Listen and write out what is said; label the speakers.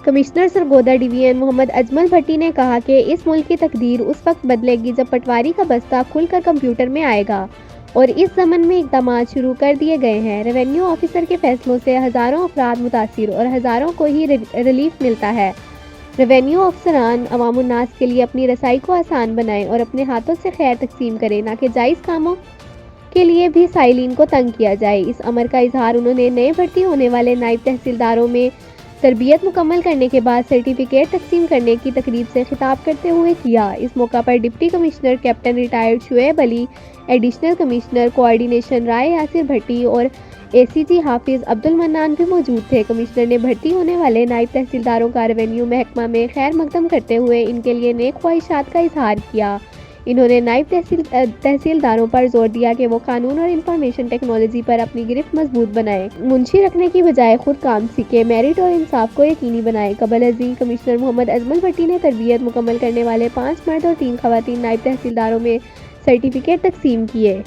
Speaker 1: Commissioner Sargodha division محمد اجمل بھٹی نے کہا کہ اس ملک کی تقدیر اس وقت بدلے گی جب پٹواری کا بستہ کھل کر کمپیوٹر میں آئے گا اور اس ضمن میں اقدامات شروع کر دیے گئے ہیں۔ ریونیو آفیسر کے فیصلوں سے ہزاروں افراد متاثر اور ہزاروں کو ہی ریلیف ملتا ہے۔ ریونیو افسران عوام الناس کے لیے اپنی رسائی کو آسان بنائیں اور اپنے ہاتھوں سے خیر تقسیم کریں، نہ کہ جائز کاموں کے لیے بھی سائلین کو تنگ کیا جائے۔ اس امر کا اظہار انہوں نے نئے بھرتی ہونے والے نائب تحصیلداروں میں تربیت مکمل کرنے کے بعد سرٹیفکیٹ تقسیم کرنے کی تقریب سے خطاب کرتے ہوئے کیا۔ اس موقع پر deputy commissioner captain retired Shoaib Ali, additional commissioner coordination Rai Yasir Bhatti اور اے سی جی حافظ عبد المنان بھی موجود تھے۔ کمشنر نے بھرتی ہونے والے نائب تحصیلداروں کا ریونیو محکمہ میں خیر مقدم کرتے ہوئے ان کے لیے نیک خواہشات کا اظہار کیا۔ انہوں نے نائب تحصیلداروں پر زور دیا کہ وہ قانون اور انفارمیشن ٹیکنالوجی پر اپنی گرفت مضبوط بنائیں، منشی رکھنے کی بجائے خود کام سیکھیں، میرٹ اور انصاف کو یقینی بنائیں۔ قبل ازیں کمشنر محمد اجمل بھٹی نے تربیت مکمل کرنے والے 5 مرد اور 3 خواتین نائب تحصیلداروں میں سرٹیفکیٹ تقسیم کیے۔